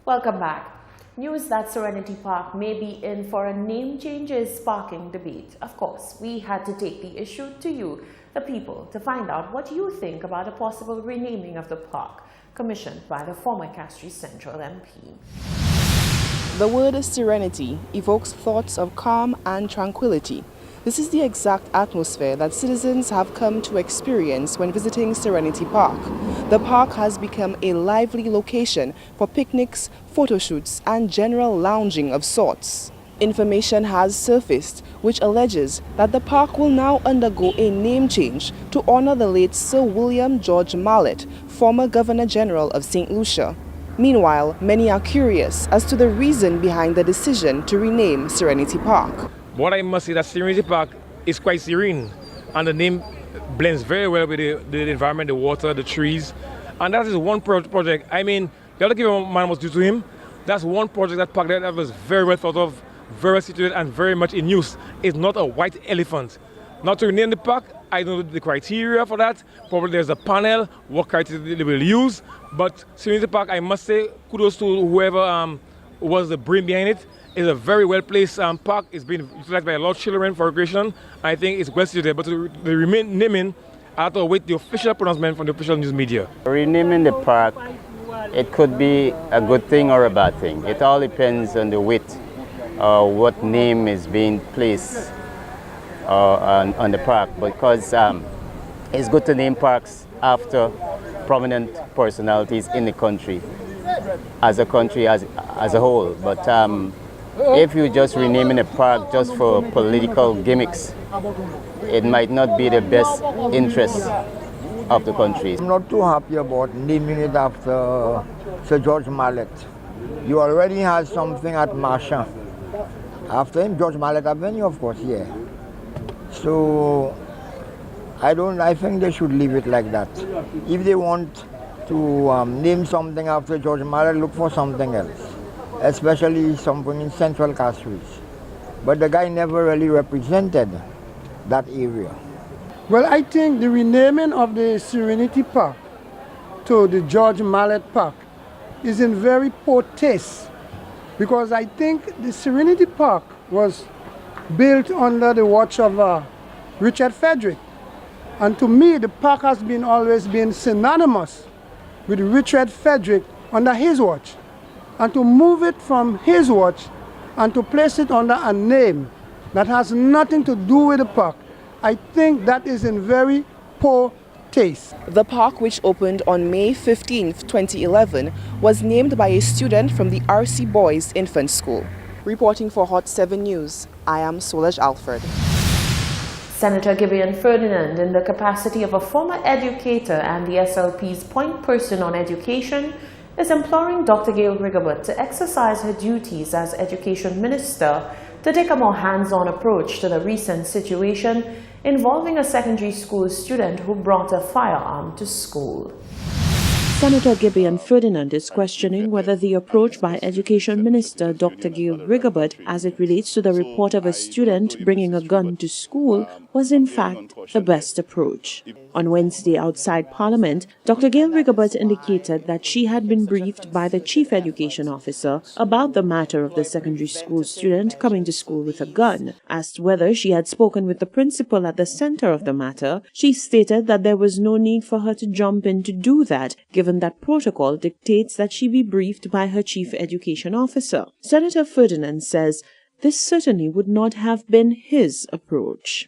Welcome back. News that Serenity Park may be in for a name change is sparking debate. Of course, we had to take the issue to you, the people, to find out what you think about a possible renaming of the park, commissioned by the former Castries Central MP. The word Serenity evokes thoughts of calm and tranquility. This is the exact atmosphere that citizens have come to experience when visiting Serenity Park. The park has become a lively location for picnics, photo shoots, and general lounging of sorts. Information has surfaced which alleges that the park will now undergo a name change to honor the late Sir William George Mallet, former Governor General of St. Lucia. Meanwhile, many are curious as to the reason behind the decision to rename Serenity Park. What I must say that Serenity Park is quite serene, and the name blends very well with the environment, the water, the trees. And that is one project. I mean, you have to give a man what's due to him. That's one project, that park that was very well thought of, very well situated, and very much in use. It's not a white elephant. Not to rename the park, I don't know the criteria for that. Probably there's a panel, what criteria they will use. But Serenity Park, I must say, kudos to whoever was the brain behind it. It's a very well-placed park. It's been utilized by a lot of children for recreation. I think it's well situated, but to remain naming, I have to await the official pronouncement from the official news media. Renaming the park, it could be a good thing or a bad thing. It all depends on the width, what name is being placed on the park, because it's good to name parks after prominent personalities in the country, as a whole. But if you just renaming a park just for political gimmicks, it might not be the best interest of the country. I'm not too happy about naming it after Sir George Mallet. You already had something at Marchand. After him, George Mallet Avenue, of course, yeah. So I think they should leave it like that. If they want to name something after George Mallet, look for something else, especially something in Central Castries. But the guy never really represented that area. Well, I think the renaming of the Serenity Park to the George Mallet Park is in very poor taste, because I think the Serenity Park was built under the watch of Richard Frederick. And to me, the park has always been synonymous with Richard Frederick under his watch. And to move it from his watch and to place it under a name that has nothing to do with the park, I think that is in very poor taste. The park, which opened on May 15, 2011, was named by a student from the RC Boys Infant School. Reporting for Hot 7 News, I am Solaj Alfred. Senator Gibeon Ferdinand, in the capacity of a former educator and the SLP's point person on education, is imploring Dr. Gail Rigobert to exercise her duties as Education Minister to take a more hands-on approach to the recent situation involving a secondary school student who brought a firearm to school. Senator Gibeon Ferdinand is questioning whether the approach by Education Minister Dr. Gail Rigobert as it relates to the report of a student bringing a gun to school was in fact the best approach. On Wednesday outside Parliament, Dr. Gail Rigobert indicated that she had been briefed by the Chief Education Officer about the matter of the secondary school student coming to school with a gun. Asked whether she had spoken with the principal at the center of the matter, she stated that there was no need for her to jump in to do that, given that protocol dictates that she be briefed by her Chief Education Officer. Senator Ferdinand says this certainly would not have been his approach.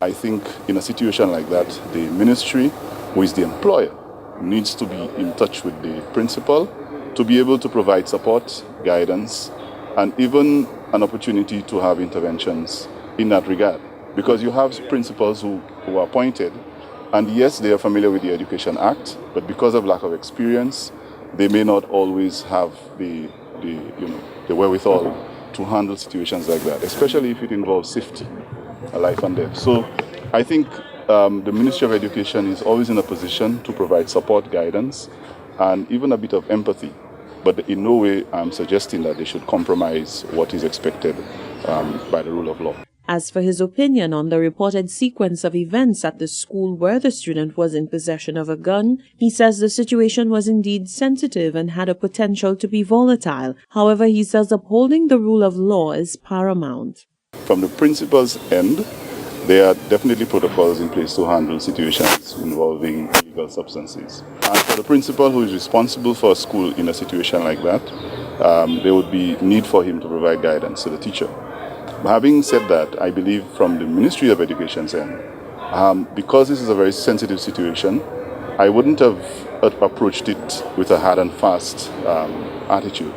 I think in a situation like that, the ministry, who is the employer, needs to be in touch with the principal to be able to provide support, guidance, and even an opportunity to have interventions in that regard. Because you have principals who are appointed, and yes, they are familiar with the Education Act, but because of lack of experience, they may not always have the wherewithal to handle situations like that, especially if it involves safety, a life and death. So I think the Ministry of Education is always in a position to provide support, guidance, and even a bit of empathy. But in no way I'm suggesting that they should compromise what is expected by the rule of law. As for his opinion on the reported sequence of events at the school where the student was in possession of a gun, he says the situation was indeed sensitive and had a potential to be volatile. However, he says upholding the rule of law is paramount. From the principal's end, there are definitely protocols in place to handle situations involving illegal substances. And for the principal who is responsible for a school in a situation like that, there would be need for him to provide guidance to the teacher. But having said that, I believe from the Ministry of Education's end, because this is a very sensitive situation, I wouldn't have approached it with a hard and fast attitude.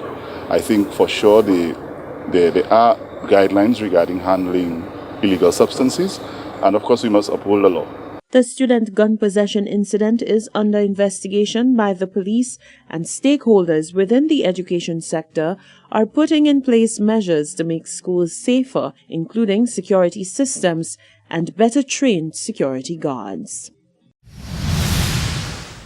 I think for sure there are guidelines regarding handling illegal substances, and of course we must uphold the law. The student gun possession incident is under investigation by the police, and stakeholders within the education sector are putting in place measures to make schools safer, including security systems and better trained security guards.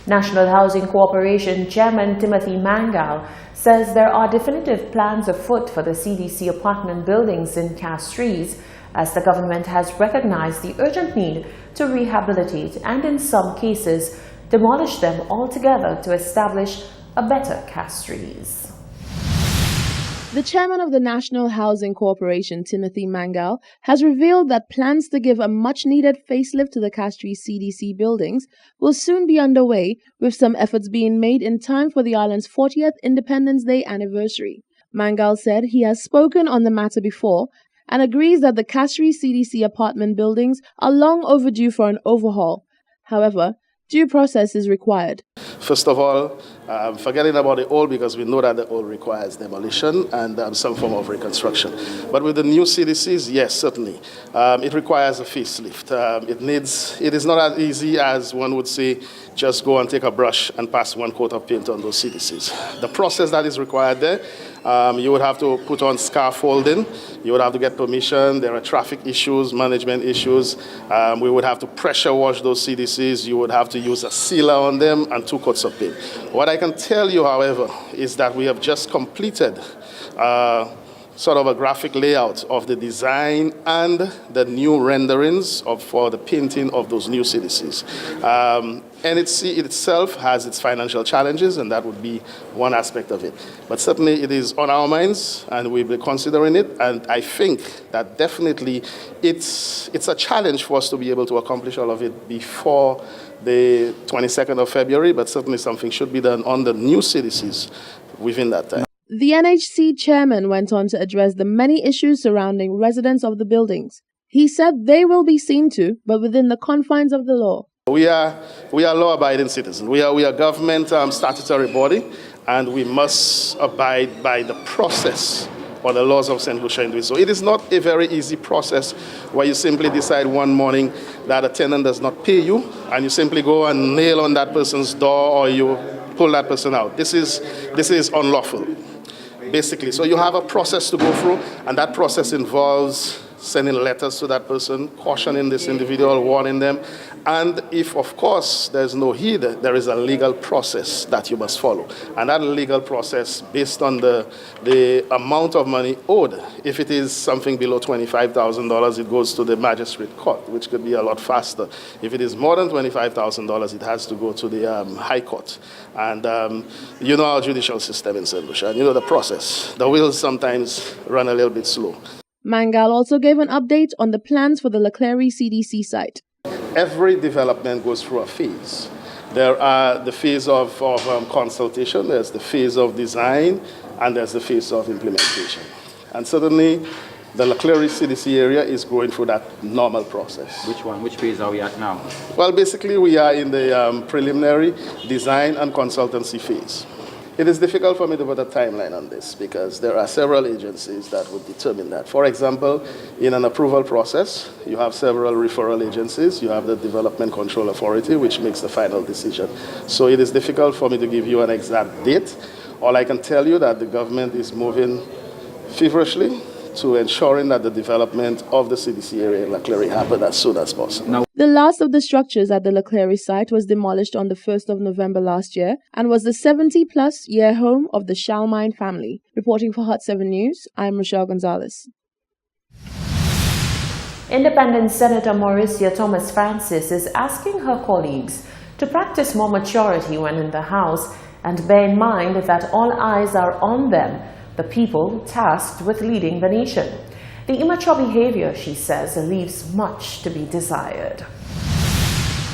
National Housing Corporation Chairman Timothy Mangal says there are definitive plans afoot for the CDC apartment buildings in Castries, as the government has recognized the urgent need to rehabilitate and, in some cases, demolish them altogether to establish a better Castries. The chairman of the National Housing Corporation, Timothy Mangal, has revealed that plans to give a much-needed facelift to the Castries CDC buildings will soon be underway, with some efforts being made in time for the island's 40th Independence Day anniversary. Mangal said he has spoken on the matter before and agrees that the Castries CDC apartment buildings are long overdue for an overhaul. However, due process is required. First of all, forgetting about the old, because we know that the old requires demolition and some form of reconstruction. But with the new CDCs, yes, certainly. It requires a facelift. It is not as easy as one would say, just go and take a brush and pass one coat of paint on those CDCs. The process that is required there, you would have to put on scaffolding, you would have to get permission, there are traffic issues, management issues, we would have to pressure wash those CDCs, you would have to use a sealer on them and 2 coats of paint. What I can tell you, however, is that we have just completed sort of a graphic layout of the design and the new renderings for the painting of those new CDCs. NHC itself has its financial challenges, and that would be one aspect of it. But certainly it is on our minds, and we'll be considering it, and I think that definitely it's a challenge for us to be able to accomplish all of it before the 22nd of February, but certainly something should be done on the new CDCs within that time. The NHC chairman went on to address the many issues surrounding residents of the buildings. He said they will be seen to, but within the confines of the law. We are law-abiding citizens. We are government statutory body, and we must abide by the process or the laws of St. Lucia in doing so. It is not a very easy process where you simply decide one morning that a tenant does not pay you, and you simply go and nail on that person's door or you pull that person out. This is unlawful, basically. So you have a process to go through, and that process involves sending letters to that person, cautioning this individual, warning them. And if, of course, there's no heed, there is a legal process that you must follow. And that legal process, based on the amount of money owed, if it is something below $25,000, it goes to the magistrate court, which could be a lot faster. If it is more than $25,000, it has to go to the high court. And you know our judicial system in St. Lucia, and you know the process. The wheels sometimes run a little bit slow. Mangal also gave an update on the plans for the Leclerc CDC site. Every development goes through a phase. There are the phase of consultation, there's the phase of design, and there's the phase of implementation. And certainly, the Leclerc CDC area is going through that normal process. Which one? Which phase are we at now? Well, basically, we are in the preliminary design and consultancy phase. It is difficult for me to put a timeline on this because there are several agencies that would determine that. For example, in an approval process, you have several referral agencies. You have the Development Control Authority, which makes the final decision. So it is difficult for me to give you an exact date. All I can tell you that the government is moving feverishly to ensuring that the development of the CDC area in Leclerc happen as soon as possible. The last of the structures at the Leclerc site was demolished on the 1st of November last year and was the 70-plus-year home of the Shalmine family. Reporting for Hot 7 News, I'm Rochelle Gonzalez. Independent Senator Mauricia Thomas Francis is asking her colleagues to practice more maturity when in the House and bear in mind that all eyes are on them, the people tasked with leading the nation. The immature behavior, she says, leaves much to be desired.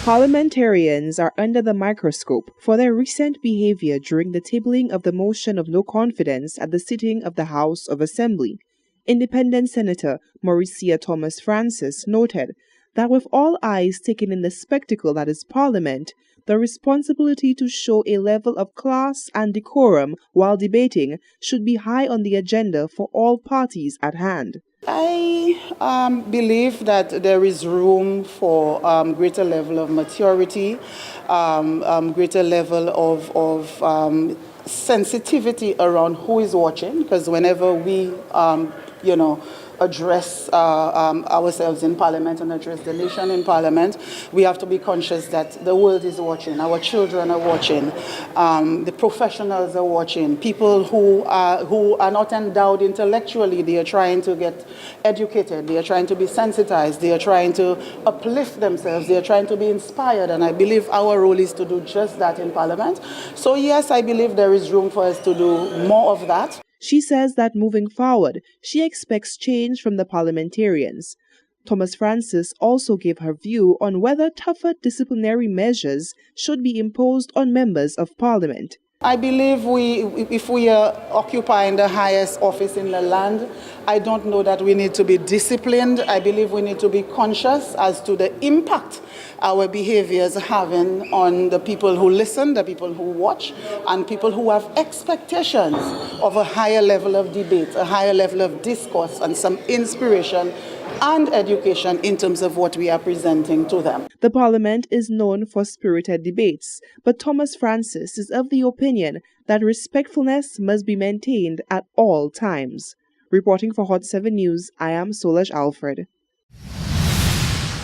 Parliamentarians are under the microscope for their recent behavior during the tabling of the motion of no confidence at the sitting of the House of Assembly. Independent Senator Mauricia Thomas Francis noted that with all eyes taken in the spectacle that is Parliament, the responsibility to show a level of class and decorum while debating should be high on the agenda for all parties at hand. I believe that there is room for greater level of maturity, greater level of sensitivity around who is watching, because whenever we, address ourselves in Parliament and address the nation in Parliament, we have to be conscious that the world is watching, our children are watching, the professionals are watching, people who are not endowed intellectually, they are trying to get educated, they are trying to be sensitized, they are trying to uplift themselves, they are trying to be inspired, and I believe our role is to do just that in Parliament. So yes, I believe there is room for us to do more of that. She says that moving forward, she expects change from the parliamentarians. Thomas Francis also gave her view on whether tougher disciplinary measures should be imposed on members of Parliament. I believe if we are occupying the highest office in the land, I don't know that we need to be disciplined. I believe we need to be conscious as to the impact our behaviors are having on the people who listen, the people who watch, and people who have expectations of a higher level of debate, a higher level of discourse, and some inspiration and education in terms of what we are presenting to them. The Parliament is known for spirited debates, but Thomas Francis is of the opinion that respectfulness must be maintained at all times. Reporting for Hot 7 News, I am Solange Alfred.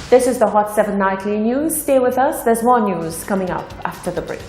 This is the Hot 7 Nightly News. Stay with us. There's more news coming up after the break.